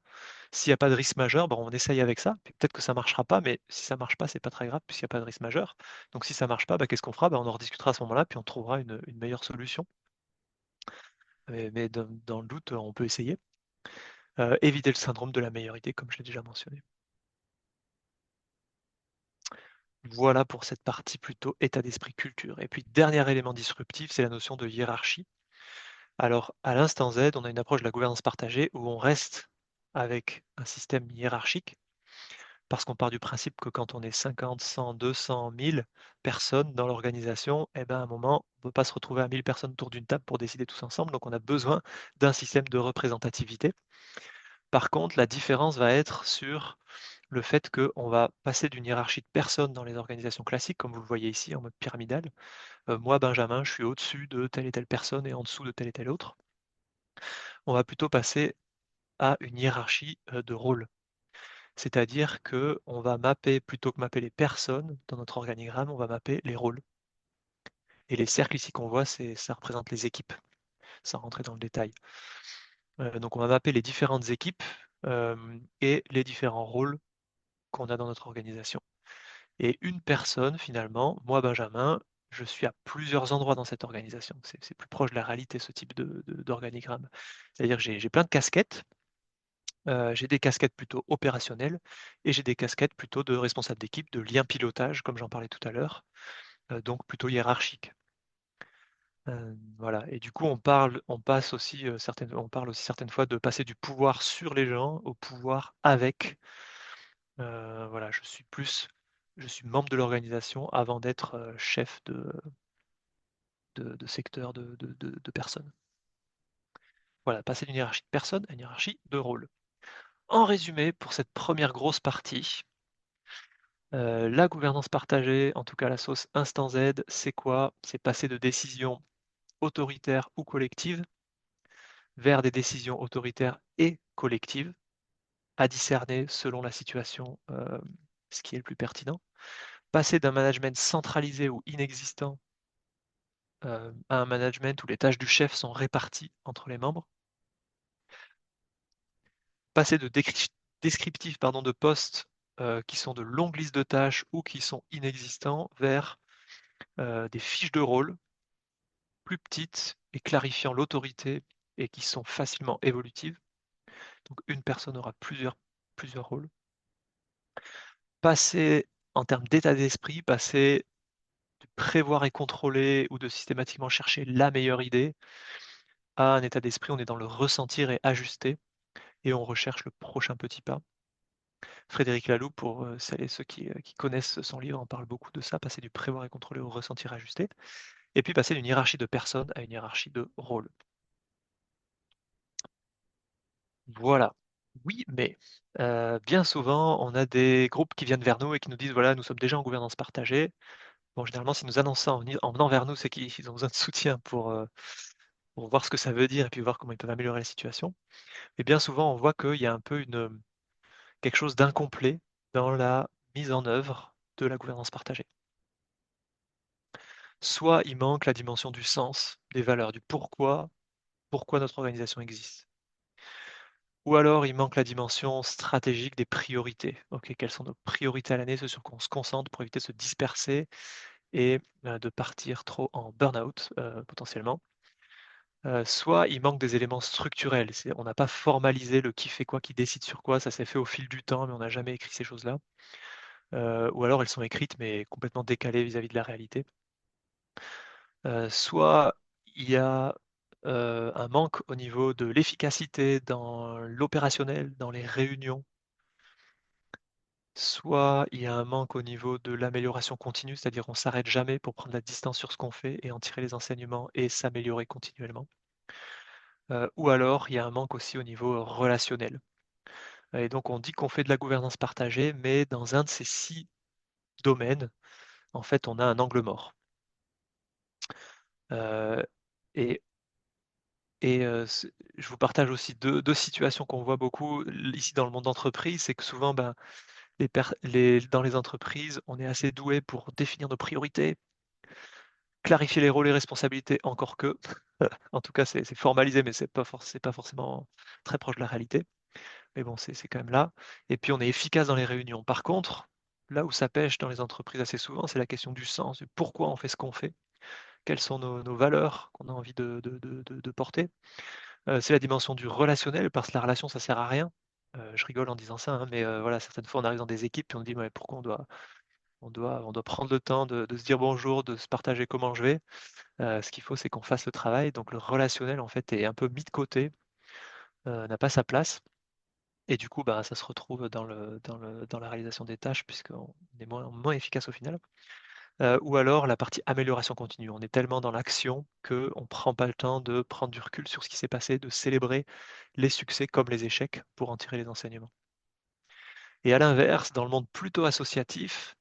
s'il y a pas de risque majeur, bah, on essaye avec ça, puis peut-être que ça marchera pas, mais si ça marche pas, c'est pas très grave puisqu'il y a pas de risque majeur. Donc si ça marche pas, bah, qu'est-ce qu'on fera? Bah, on en rediscutera à ce moment-là, puis on trouvera une meilleure solution. Mais dans le doute, on peut essayer. Éviter le syndrome de la meilleure idée, comme je l'ai déjà mentionné. Voilà pour cette partie plutôt état d'esprit culture. Et puis dernier élément disruptif, c'est la notion de hiérarchie. Alors, à l'instant Z, on a une approche de la gouvernance partagée où on reste avec un système hiérarchique. Parce qu'on part du principe que quand on est 50, 100, 200, 1000 personnes dans l'organisation, eh ben, à un moment, on ne peut pas se retrouver à 1000 personnes autour d'une table pour décider tous ensemble. Donc, on a besoin d'un système de représentativité. Par contre, la différence va être sur le fait qu'on va passer d'une hiérarchie de personnes dans les organisations classiques, comme vous le voyez ici en mode pyramidal. Moi, Benjamin, je suis au-dessus de telle et telle personne et en dessous de telle et telle autre. On va plutôt passer à une hiérarchie de rôles. C'est-à-dire qu'on va mapper, plutôt que mapper les personnes dans notre organigramme, on va mapper les rôles. Et les cercles ici qu'on voit, ça représente les équipes, sans rentrer dans le détail. Donc on va mapper les différentes équipes et les différents rôles qu'on a dans notre organisation. Et une personne, finalement, moi Benjamin, je suis à plusieurs endroits dans cette organisation. C'est plus proche de la réalité, ce type d'organigramme. C'est-à-dire que j'ai plein de casquettes. J'ai des casquettes plutôt opérationnelles et j'ai des casquettes plutôt de responsable d'équipe, de lien pilotage, comme j'en parlais tout à l'heure, donc plutôt hiérarchique. Voilà. Et du coup, on passe aussi on parle aussi certaines fois de passer du pouvoir sur les gens au pouvoir avec. Voilà, je suis membre de l'organisation avant d'être chef de secteur de personnes. Voilà, passer d'une hiérarchie de personnes à une hiérarchie de rôle. En résumé, pour cette première grosse partie, la gouvernance partagée, en tout cas la sauce Instant Z, c'est quoi? C'est passer de décisions autoritaires ou collectives vers des décisions autoritaires et collectives, à discerner selon la situation ce qui est le plus pertinent. Passer d'un management centralisé ou inexistant à un management où les tâches du chef sont réparties entre les membres. Passer de descriptifs de postes qui sont de longues listes de tâches ou qui sont inexistants vers des fiches de rôle plus petites et clarifiant l'autorité et qui sont facilement évolutives. Donc une personne aura plusieurs rôles. Passer en termes d'état d'esprit, passer de prévoir et contrôler ou de systématiquement chercher la meilleure idée à un état d'esprit, on est dans le ressentir et ajuster et on recherche le prochain petit pas. Frédéric Laloux, pour celles et ceux qui connaissent son livre, en parle beaucoup de ça, passer du prévoir et contrôler au ressentir et ajuster, et puis passer d'une hiérarchie de personnes à une hiérarchie de rôles. Voilà. Oui, mais bien souvent, on a des groupes qui viennent vers nous et qui nous disent, voilà, nous sommes déjà en gouvernance partagée. Bon, généralement, s'ils nous annoncent ça en venant vers nous, c'est qu'ils ont besoin de soutien pour voir ce que ça veut dire et puis voir comment ils peuvent améliorer la situation. Et bien souvent, on voit qu'il y a un peu quelque chose d'incomplet dans la mise en œuvre de la gouvernance partagée. Soit il manque la dimension du sens, des valeurs, du pourquoi notre organisation existe. Ou alors il manque la dimension stratégique des priorités. Ok, quelles sont nos priorités à l'année, ce sur quoi on se concentre pour éviter de se disperser et de partir trop en burn-out potentiellement. Soit il manque des éléments structurels. On n'a pas formalisé le qui fait quoi, qui décide sur quoi, ça s'est fait au fil du temps, mais on n'a jamais écrit ces choses-là. Ou alors elles sont écrites mais complètement décalées vis-à-vis de la réalité. Soit il y a un manque au niveau de l'efficacité dans l'opérationnel, dans les réunions. Soit il y a un manque au niveau de l'amélioration continue, c'est-à-dire on s'arrête jamais pour prendre la distance sur ce qu'on fait et en tirer les enseignements et s'améliorer continuellement. Ou alors il y a un manque aussi au niveau relationnel. Et donc on dit qu'on fait de la gouvernance partagée, mais dans un de ces 6 domaines, en fait, on a un angle mort. Euh, et je vous partage aussi deux situations qu'on voit beaucoup ici dans le monde d'entreprise, c'est que souvent, ben, dans les entreprises, on est assez doué pour définir nos priorités, clarifier les rôles et responsabilités, encore que, en tout cas, c'est formalisé, mais c'est pas forcément très proche de la réalité. Mais bon, c'est quand même là. Et puis, on est efficace dans les réunions. Par contre, là où ça pêche dans les entreprises assez souvent, c'est la question du sens, du pourquoi on fait ce qu'on fait, quelles sont nos valeurs qu'on a envie de porter. C'est la dimension du relationnel, parce que la relation, ça sert à rien. Je rigole en disant ça, hein, mais voilà, certaines fois, on arrive dans des équipes et on dit, ouais, pourquoi on doit prendre le temps de se dire bonjour, de se partager comment je vais. Ce qu'il faut, c'est qu'on fasse le travail. Donc le relationnel, en fait, est un peu mis de côté, n'a pas sa place. Et du coup, bah, ça se retrouve dans la réalisation des tâches, puisqu'on est moins efficace au final. ou alors la partie amélioration continue. On est tellement dans l'action qu'on ne prend pas le temps de prendre du recul sur ce qui s'est passé, de célébrer les succès comme les échecs pour en tirer les enseignements. Et à l'inverse, dans le monde plutôt associatif,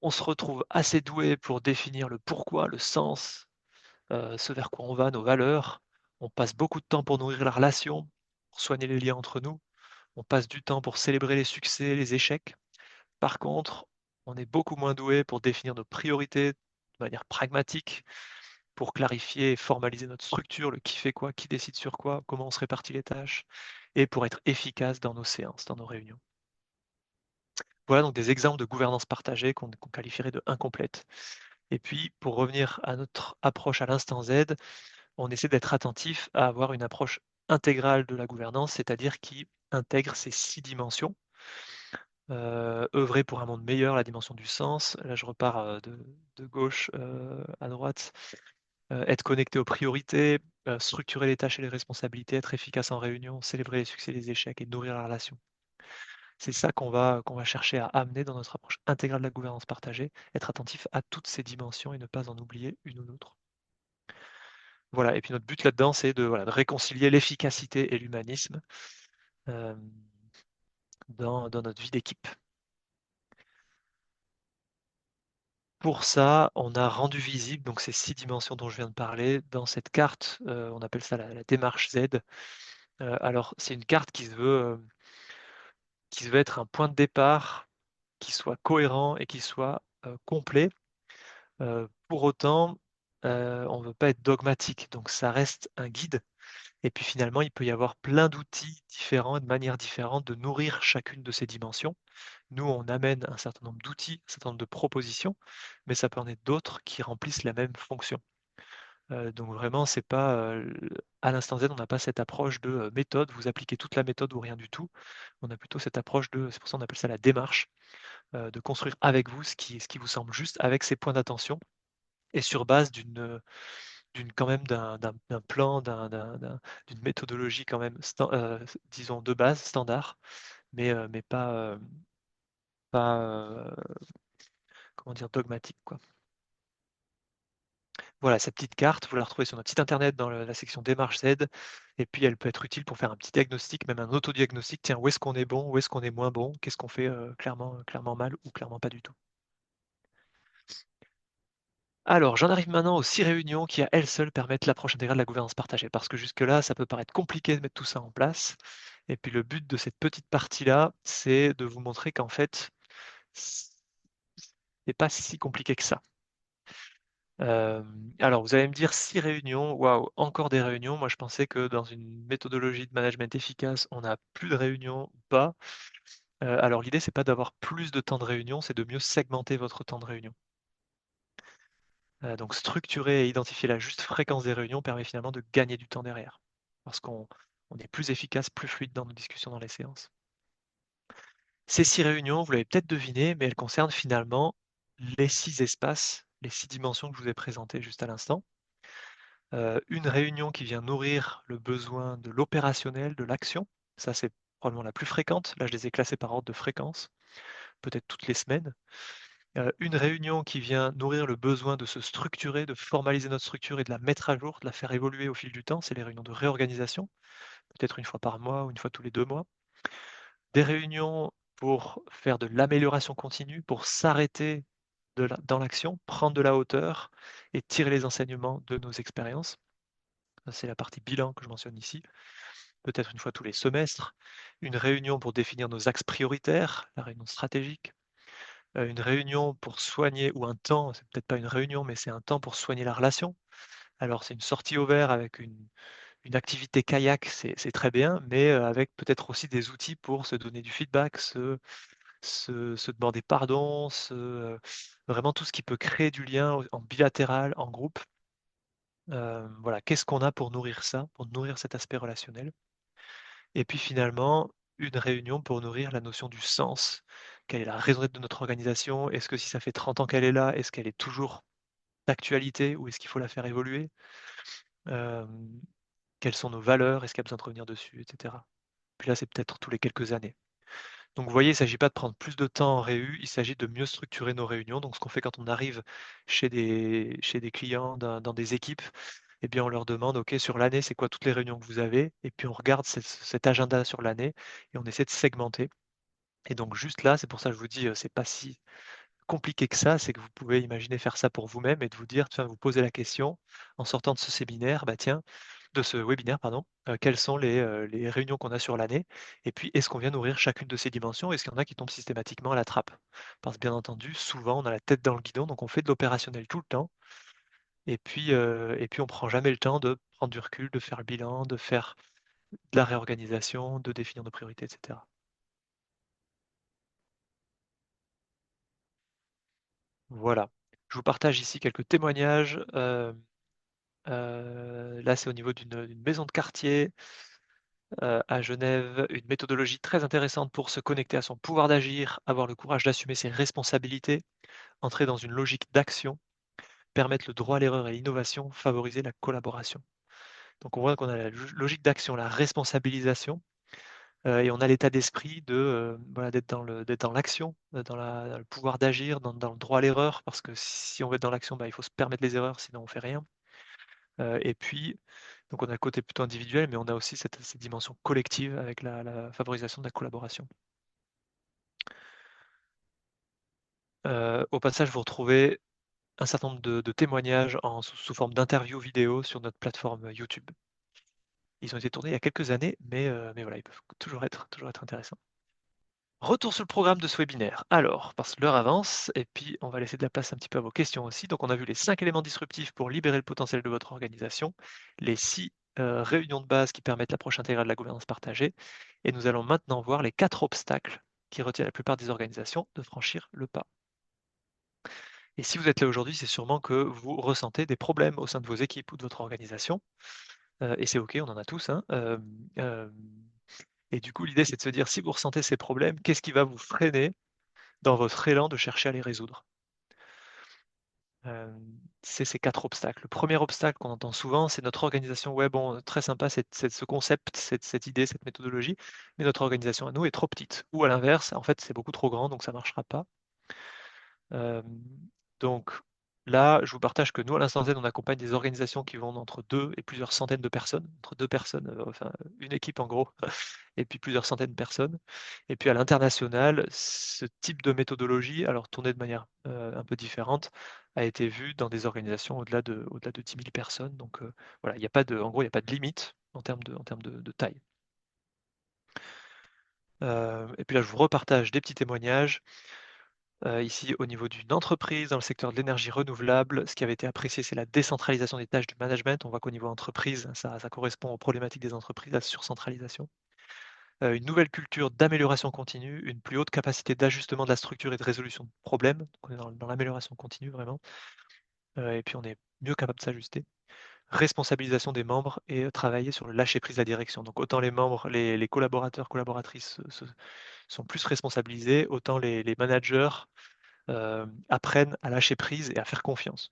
on se retrouve assez doué pour définir le pourquoi, le sens, ce vers quoi on va, nos valeurs. On passe beaucoup de temps pour nourrir la relation, pour soigner les liens entre nous. On passe du temps pour célébrer les succès, les échecs. Par contre, on est beaucoup moins doué pour définir nos priorités de manière pragmatique, pour clarifier et formaliser notre structure, le qui fait quoi, qui décide sur quoi, comment on se répartit les tâches, et pour être efficace dans nos séances, dans nos réunions. Voilà donc des exemples de gouvernance partagée qu'on qualifierait de incomplète. Et puis, pour revenir à notre approche à l'instant Z, on essaie d'être attentif à avoir une approche intégrale de la gouvernance, c'est-à-dire qui intègre ces 6 dimensions. Œuvrer pour un monde meilleur, la dimension du sens. Là, je repars, de gauche, à droite. Être connecté aux priorités, structurer les tâches et les responsabilités, être efficace en réunion, célébrer les succès et les échecs et nourrir la relation. C'est ça qu'on va chercher à amener dans notre approche intégrale de la gouvernance partagée, être attentif à toutes ces dimensions et ne pas en oublier une ou l'autre. Voilà, et puis notre but là-dedans, c'est de, voilà, de réconcilier l'efficacité et l'humanisme, hem, dans notre vie d'équipe. Pour ça, on a rendu visible donc ces 6 dimensions dont je viens de parler dans cette carte, on appelle ça la démarche Z. Alors c'est une carte qui se veut être un point de départ, qui soit cohérent et qui soit, complet. Pour autant, on ne veut pas être dogmatique, donc ça reste un guide et puis finalement, il peut y avoir plein d'outils différents, de manières différentes de nourrir chacune de ces dimensions. Nous, on amène un certain nombre d'outils, un certain nombre de propositions, mais ça peut en être d'autres qui remplissent la même fonction. Donc vraiment, c'est pas, à l'instant Z, on n'a pas cette approche de, méthode, vous appliquez toute la méthode ou rien du tout. On a plutôt cette approche de c'est pour ça qu'on appelle ça la démarche, de construire avec vous ce qui vous semble juste avec ces points d'attention et sur base d'une quand même d'un plan, d'une méthodologie quand même disons de base, standard, mais pas, comment dire? Dogmatique, quoi. Voilà, cette petite carte, vous la retrouvez sur notre site internet dans la section démarche Z et puis elle peut être utile pour faire un petit diagnostic, même un autodiagnostic. Tiens, où est-ce qu'on est bon? Où est-ce qu'on est moins bon? Qu'est-ce qu'on fait, clairement mal ou clairement pas du tout? Alors, j'en arrive maintenant aux 6 réunions qui, à elles seules, permettent l'approche intégrale de la gouvernance partagée. Parce que jusque-là, ça peut paraître compliqué de mettre tout ça en place. Et puis le but de cette petite partie-là, c'est de vous montrer qu'en fait, c'est pas si compliqué que ça. Alors vous allez me dire 6 réunions, waouh, encore des réunions. Moi, je pensais que dans une méthodologie de management efficace, on a plus de réunions ou pas. Alors l'idée, c'est pas d'avoir plus de temps de réunion, c'est de mieux segmenter votre temps de réunion. Donc structurer et identifier la juste fréquence des réunions permet finalement de gagner du temps derrière. Parce qu'on est plus efficace, plus fluide dans nos discussions dans les séances. Ces 6 réunions, vous l'avez peut-être deviné, mais elles concernent finalement les 6 espaces, les 6 dimensions que je vous ai présentées juste à l'instant. Une réunion qui vient nourrir le besoin de l'opérationnel, de l'action. Ça, c'est probablement la plus fréquente. Là, je les ai classées par ordre de fréquence, peut-être toutes les semaines. Une réunion qui vient nourrir le besoin de se structurer, de formaliser notre structure et de la mettre à jour, de la faire évoluer au fil du temps, c'est les réunions de réorganisation, peut-être une fois par mois ou une fois tous les 2 mois. Des réunions pour faire de l'amélioration continue, pour s'arrêter dans l'action, prendre de la hauteur et tirer les enseignements de nos expériences. Ça, c'est la partie bilan que je mentionne ici. Peut-être une fois tous les semestres. Une réunion pour définir nos axes prioritaires, la réunion stratégique. Une réunion pour soigner ou un temps, c'est peut-être pas une réunion, mais c'est un temps pour soigner la relation. Alors c'est une sortie au vert avec une activité kayak, c'est très bien, mais avec peut-être aussi des outils pour se donner du feedback, se demander pardon, vraiment tout ce qui peut créer du lien en bilatéral, en groupe. Voilà, qu'est-ce qu'on a pour nourrir ça, pour nourrir cet aspect relationnel? Et puis finalement, une réunion pour nourrir la notion du sens. Quelle est la raison d'être de notre organisation? Est-ce que si ça fait 30 ans qu'elle est là, est-ce qu'elle est toujours d'actualité ou est-ce qu'il faut la faire évoluer? Hem, Quelles sont nos valeurs? Est-ce qu'il y a besoin de revenir dessus et cetera? Puis là, c'est peut-être tous les quelques années. Donc vous voyez, il ne s'agit pas de prendre plus de temps en réu, il s'agit de mieux structurer nos réunions. Donc ce qu'on fait quand on arrive chez des clients, dans des équipes, eh bien on leur demande, OK, sur l'année, c'est quoi toutes les réunions que vous avez? Et puis on regarde cet agenda sur l'année et on essaie de segmenter. Et donc juste là, c'est pour ça que je vous dis, c'est pas si compliqué que ça, c'est que vous pouvez imaginer faire ça pour vous-même et de vous dire, tiens, vous posez la question en sortant de ce séminaire, bah tiens, de ce webinaire, pardon, quelles sont les réunions qu'on a sur l'année? Et puis, est-ce qu'on vient nourrir chacune de ces dimensions? Est-ce qu'il y en a qui tombent systématiquement à la trappe? Parce que bien entendu, souvent, on a la tête dans le guidon, donc on fait de l'opérationnel tout le temps, et puis on prend jamais le temps de prendre du recul, de faire le bilan, de faire de la réorganisation, de définir nos priorités, et cetera. Voilà. Je vous partage ici quelques témoignages. Là, c'est au niveau d'une maison de quartier à Genève, une méthodologie très intéressante pour se connecter à son pouvoir d'agir, avoir le courage d'assumer ses responsabilités, entrer dans une logique d'action, permettre le droit à l'erreur et l'innovation, favoriser la collaboration. Donc on voit qu'on a la logique d'action, la responsabilisation, et on a l'état d'esprit de voilà, d'être dans l'action, dans le pouvoir d'agir, dans le droit à l'erreur, parce que si on veut être dans l'action, bah, il faut se permettre les erreurs, sinon on fait rien. Et puis, donc on a le côté plutôt individuel, mais on a aussi cette dimension collective avec la favorisation de la collaboration. Au passage, vous retrouvez un certain nombre de témoignages sous forme d'interviews vidéo sur notre plateforme YouTube. Ils ont été tournés il y a quelques années, mais voilà, ils peuvent toujours être intéressants. Retour sur le programme de ce webinaire. Alors, parce que l'heure avance, et puis on va laisser de la place un petit peu à vos questions aussi. Donc, on a vu les 5 éléments disruptifs pour libérer le potentiel de votre organisation, les 6 réunions de base qui permettent l'approche intégrale de la gouvernance partagée, et nous allons maintenant voir les 4 obstacles qui retiennent la plupart des organisations de franchir le pas. Et si vous êtes là aujourd'hui, c'est sûrement que vous ressentez des problèmes au sein de vos équipes ou de votre organisation, et c'est OK, on en a tous, hein. Et du coup, l'idée, c'est de se dire, si vous ressentez ces problèmes, qu'est-ce qui va vous freiner dans votre élan de chercher à les résoudre? C'est ces 4 obstacles. Le premier obstacle qu'on entend souvent, c'est notre organisation. Ouais, bon, très sympa ce concept, cette idée, cette méthodologie, mais notre organisation à nous est trop petite. Ou à l'inverse, en fait, c'est beaucoup trop grand, donc ça ne marchera pas. Hem, donc là, je vous partage que nous, à l'instant Z, on accompagne des organisations qui vont entre 2 et plusieurs centaines de personnes, entre 2 personnes, enfin, une équipe en gros, et puis plusieurs centaines de personnes. Et puis à l'international, ce type de méthodologie, alors tournée de manière, un peu différente, a été vu dans des organisations au-delà de 10 000 personnes. Donc, voilà, il y a pas de en gros, il y a pas de limite en termes de taille. Et puis là, je vous repartage des petits témoignages. Ici, au niveau d'une entreprise dans le secteur de l'énergie renouvelable, ce qui avait été apprécié, c'est la décentralisation des tâches du management. On voit qu'au niveau entreprise, ça correspond aux problématiques des entreprises, la surcentralisation. Une nouvelle culture d'amélioration continue, une plus haute capacité d'ajustement de la structure et de résolution de problèmes. Donc on est dans l'amélioration continue vraiment, et puis on est mieux capable de s'ajuster. Responsabilisation des membres et travailler sur le lâcher prise de la direction. Donc autant les membres, les collaborateurs, collaboratrices sont plus responsabilisés, autant les managers apprennent à lâcher prise et à faire confiance.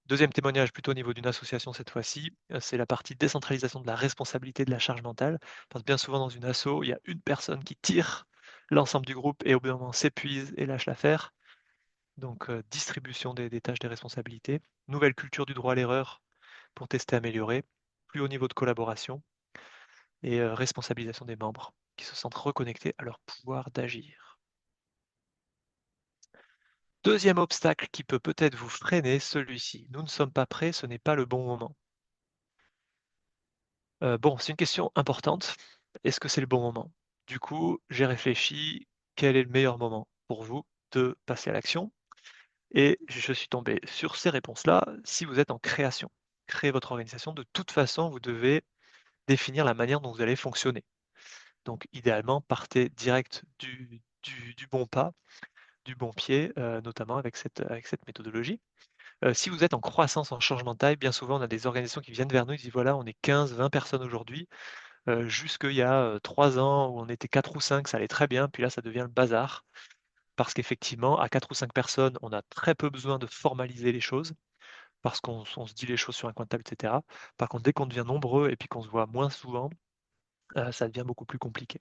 Deuxième témoignage, plutôt au niveau d'une association cette fois-ci, c'est la partie décentralisation de la responsabilité de la charge mentale. Parce que bien souvent dans une asso, il y a une personne qui tire l'ensemble du groupe et au bout d'un moment s'épuise et lâche l'affaire. Donc distribution des tâches, des responsabilités. Nouvelle culture du droit à l'erreur pour tester, améliorer. Plus haut niveau de collaboration et responsabilisation des membres qui se sentent reconnectés à leur pouvoir d'agir. Deuxième obstacle qui peut peut-être vous freiner, celui-ci. Nous ne sommes pas prêts, ce n'est pas le bon moment. Bon, c'est une question importante. Est-ce que c'est le bon moment? Du coup, j'ai réfléchi, quel est le meilleur moment pour vous de passer à l'action? Et je suis tombé sur ces réponses-là si vous êtes en création. Créer votre organisation, de toute façon, vous devez définir la manière dont vous allez fonctionner. Donc idéalement, partez direct du bon pas, du bon pied, notamment avec cette méthodologie. Si vous êtes en croissance, en changement de taille, bien souvent, on a des organisations qui viennent vers nous, ils disent: «Voilà, on est 15-20 personnes aujourd'hui. Jusqu'il y a 3 ans où on était 4 ou 5, ça allait très bien, puis là, ça devient le bazar. Parce qu'effectivement, à 4 ou 5 personnes, on a très peu besoin de formaliser les choses, parce qu'on se dit les choses sur un coin de table, et cetera. Par contre, dès qu'on devient nombreux et puis qu'on se voit moins souvent, ça devient beaucoup plus compliqué.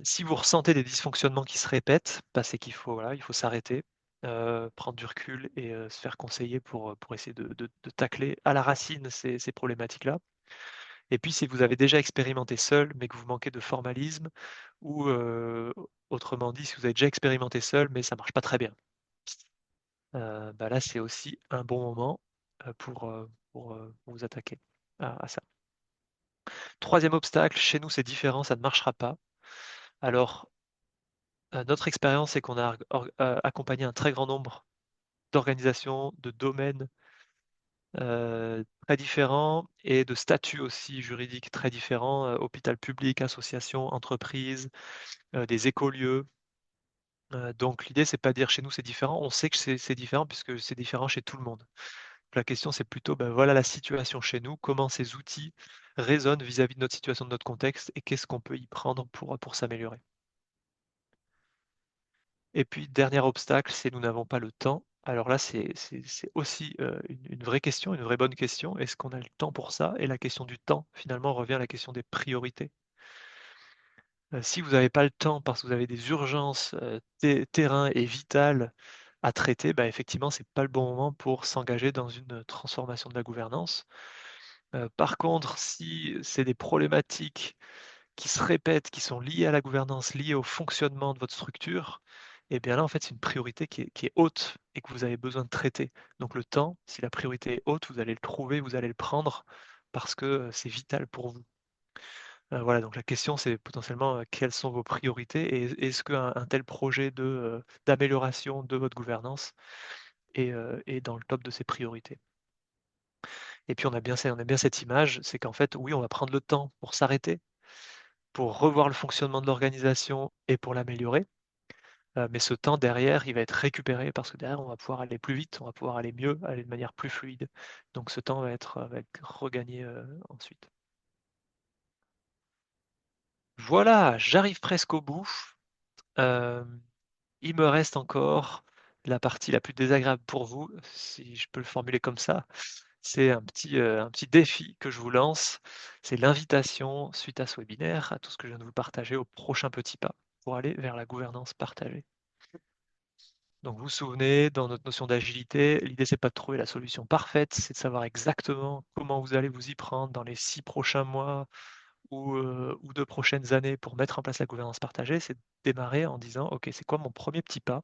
Si vous ressentez des dysfonctionnements qui se répètent, bah, c'est qu'il faut, voilà, il faut s'arrêter, prendre du recul et se faire conseiller pour essayer de tacler à la racine ces problématiques-là. Et puis si vous avez déjà expérimenté seul, mais que vous manquez de formalisme ou, autrement dit, si vous avez déjà expérimenté seul, mais ça marche pas très bien, bah, là, c'est aussi un bon moment, pour vous attaquer à ça. 3e obstacle, chez nous, c'est différent, ça ne marchera pas. Alors, notre expérience, c'est qu'on a accompagné un très grand nombre d'organisations, de domaines, très différents et de statuts aussi juridiques très différents, hôpital public, association, entreprise, des écolieux. Donc l'idée, c'est pas de dire: «Chez nous, c'est différent». On sait que c'est différent puisque c'est différent chez tout le monde. La question, c'est plutôt, ben, voilà la situation chez nous, comment ces outils résonnent vis-à-vis de notre situation, de notre contexte et qu'est-ce qu'on peut y prendre pour s'améliorer? Et puis dernier obstacle, c'est nous n'avons pas le temps. Alors là, c'est aussi, une vraie question, une vraie bonne question. Est-ce qu'on a le temps pour ça? Et la question du temps, finalement, revient à la question des priorités. Si vous n'avez pas le temps parce que vous avez des urgences, terrain et vitales à traiter, bah, effectivement, c'est pas le bon moment pour s'engager dans une transformation de la gouvernance. Par contre, si c'est des problématiques qui se répètent, qui sont liées à la gouvernance, liées au fonctionnement de votre structure, et bien là, en fait, c'est une priorité qui est haute et que vous avez besoin de traiter. Donc le temps, si la priorité est haute, vous allez le trouver, vous allez le prendre parce que, c'est vital pour vous. Voilà, donc la question, c'est potentiellement, quelles sont vos priorités et est-ce qu'un tel projet d'amélioration de votre gouvernance est dans le top de ces priorités? Et puis on a bien cette image, c'est qu'en fait, oui, on va prendre le temps pour s'arrêter, pour revoir le fonctionnement de l'organisation et pour l'améliorer. Mais ce temps derrière, il va être récupéré parce que derrière, on va pouvoir aller plus vite, on va pouvoir aller mieux, aller de manière plus fluide. Donc ce temps va être regagné, ensuite. Voilà, j'arrive presque au bout. Hem, il me reste encore la partie la plus désagréable pour vous, si je peux le formuler comme ça. C'est un petit défi que je vous lance. C'est l'invitation, suite à ce webinaire, à tout ce que je viens de vous partager, au prochain petit pas pour aller vers la gouvernance partagée. Donc vous vous souvenez, dans notre notion d'agilité, l'idée c'est pas de trouver la solution parfaite, c'est de savoir exactement comment vous allez vous y prendre dans les 6 prochains mois ou 2 prochaines années pour mettre en place la gouvernance partagée. C'est de démarrer en disant: «OK, c'est quoi mon premier petit pas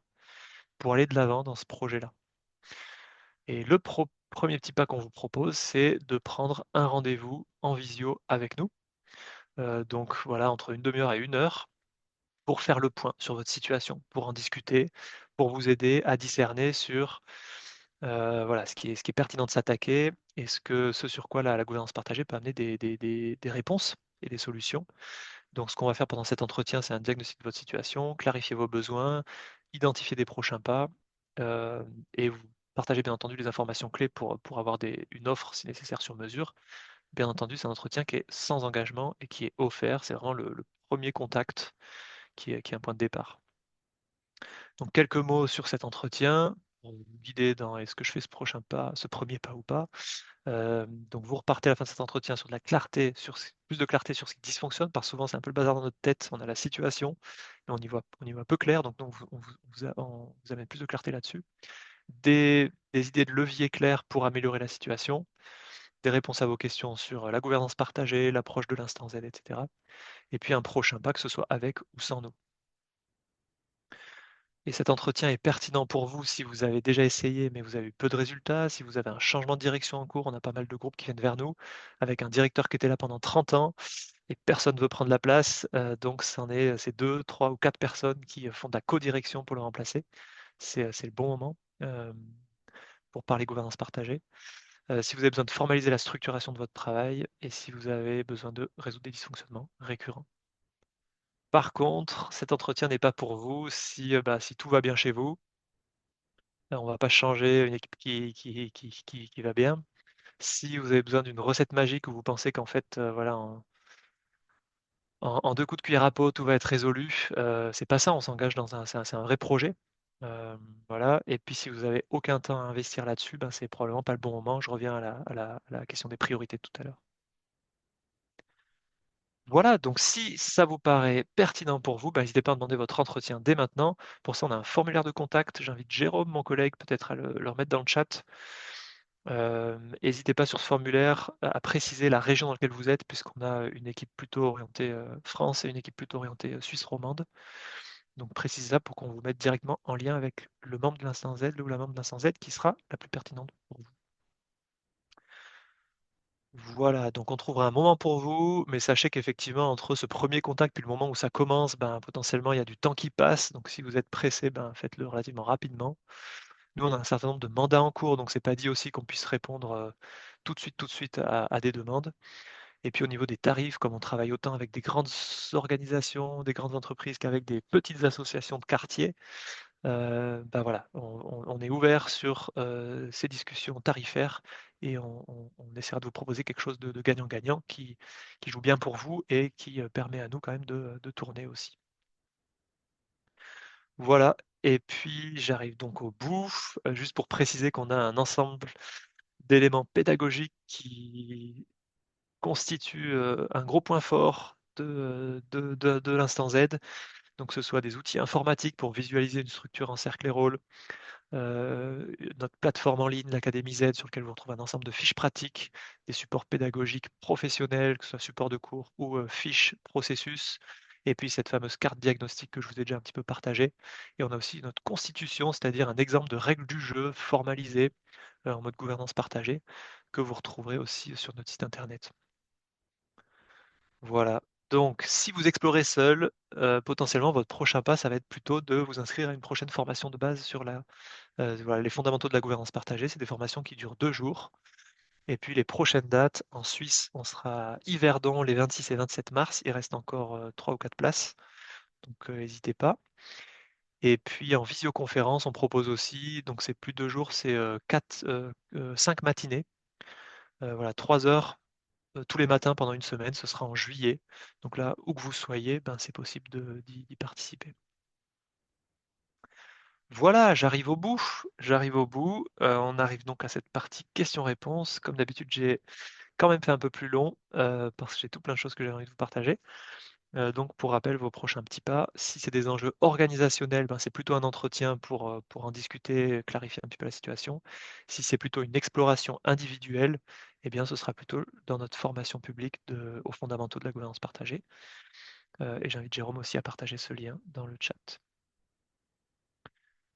pour aller de l'avant dans ce projet-là?» Et le 1er petit pas qu'on vous propose, c'est de prendre un rendez-vous en visio avec nous. Donc voilà, entre une demi heure et 1 heure pour faire le point sur votre situation, pour en discuter, pour vous aider à discerner sur, voilà, ce qui est pertinent de s'attaquer et ce sur quoi la gouvernance partagée peut amener des réponses et des solutions. Donc ce qu'on va faire pendant cet entretien, c'est un diagnostic de votre situation, clarifier vos besoins, identifier des prochains pas, et vous partagez bien entendu les informations clés pour avoir une offre si nécessaire sur mesure. Bien entendu, c'est un entretien qui est sans engagement et qui est offert. C'est vraiment le 1er contact qui est un point de départ. Donc quelques mots sur cet entretien, pour vous guider dans est-ce que je fais ce prochain pas, ce 1er pas ou pas? Donc vous repartez à la fin de cet entretien sur de la clarté, plus de clarté sur ce qui dysfonctionne, parce que souvent c'est un peu le bazar dans notre tête, on a la situation, mais on y voit peu clair, donc on vous amène plus de clarté là-dessus. Des idées de levier clairs pour améliorer la situation, des réponses à vos questions sur, la gouvernance partagée, l'approche de l'instant Z et cetera. Et puis un prochain pas, que ce soit avec ou sans nous. Et cet entretien est pertinent pour vous si vous avez déjà essayé, mais vous avez eu peu de résultats, si vous avez un changement de direction en cours. On a pas mal de groupes qui viennent vers nous, avec un directeur qui était là pendant 30 ans et personne ne veut prendre la place. Donc c'est 2, 3 ou 4 personnes qui font de la codirection pour le remplacer. C'est le bon moment pour parler gouvernance partagée. Si vous avez besoin de formaliser la structuration de votre travail et si vous avez besoin de résoudre des dysfonctionnements récurrents. Par contre, cet entretien n'est pas pour vous si tout va bien chez vous. On va pas changer une équipe qui va bien. Si vous avez besoin d'une recette magique où vous pensez qu'en fait, voilà, en 2 coups de cuillère à peau, tout va être résolu, c'est pas ça, on s'engage dans c'est un vrai projet. Hem, voilà et puis si vous avez aucun temps à investir là-dessus, ben, c'est probablement pas le bon moment. Je reviens à la question des priorités de tout à l'heure. Voilà, donc si ça vous paraît pertinent pour vous, bah, n'hésitez pas à demander votre entretien dès maintenant. Pour ça, on a un formulaire de contact. J'invite Jérôme, mon collègue, peut-être à le remettre dans le chat. N'hésitez pas sur ce formulaire à préciser la région dans laquelle vous êtes, puisqu'on a une équipe plutôt orientée France et une équipe plutôt orientée Suisse romande. Donc précisez ça pour qu'on vous mette directement en lien avec le membre de l'instant Z ou la membre de l'instant Z qui sera la plus pertinente pour vous. Voilà, donc on trouvera un moment pour vous, mais sachez qu'effectivement, entre ce premier contact puis le moment où ça commence, ben, potentiellement, il y a du temps qui passe. Donc si vous êtes pressé, ben, faites-le relativement rapidement. Nous, on a un certain nombre de mandats en cours, donc c'est pas dit aussi qu'on puisse répondre tout de suite à des demandes. Et puis au niveau des tarifs, comme on travaille autant avec des grandes organisations, des grandes entreprises qu'avec des petites associations de quartier, bah voilà, on est ouvert sur ces discussions tarifaires et on essaiera de vous proposer quelque chose de gagnant-gagnant qui joue bien pour vous et qui permet à nous quand même de tourner aussi. Voilà, et puis j'arrive donc au bout, juste pour préciser qu'on a un ensemble d'éléments pédagogiques qui constituent un gros point fort de l'instant Z. Donc que ce soit des outils informatiques pour visualiser une structure en cercle et rôle, notre plateforme en ligne, l'Académie Z, sur lequel vous retrouvez un ensemble de fiches pratiques, des supports pédagogiques professionnels, que ce soit support de cours ou fiches processus, et puis cette fameuse carte diagnostique que je vous ai déjà un petit peu partagée. Et on a aussi notre constitution, c'est-à-dire un exemple de règles du jeu formalisées en mode gouvernance partagée, que vous retrouverez aussi sur notre site internet. Voilà. Donc, si vous explorez seul, potentiellement, votre prochain pas, ça va être plutôt de vous inscrire à une prochaine formation de base sur voilà, les fondamentaux de la gouvernance partagée. C'est des formations qui durent 2 jours. Et puis les prochaines dates, en Suisse, on sera à Yverdon les 26 et 27 mars. Il reste encore 3 ou 4 places, donc n'hésitez pas. Et puis en visioconférence, on propose aussi, donc c'est plus de 2 jours, c'est 5 matinées. Voilà, 3 heures tous les matins pendant une semaine, ce sera en juillet. Donc là, où que vous soyez, ben, c'est possible d'y participer. Voilà, j'arrive au bout. J'arrive au bout. On arrive donc à cette partie questions-réponses. Comme d'habitude, j'ai quand même fait un peu plus long parce que j'ai tout plein de choses que j'ai envie de vous partager. Donc, pour rappel, vos prochains petits pas, si c'est des enjeux organisationnels, ben, c'est plutôt un entretien pour en discuter, clarifier un petit peu la situation. Si c'est plutôt une exploration individuelle, eh bien, ce sera plutôt dans notre formation publique aux fondamentaux de la gouvernance partagée. Et j'invite Jérôme aussi à partager ce lien dans le chat.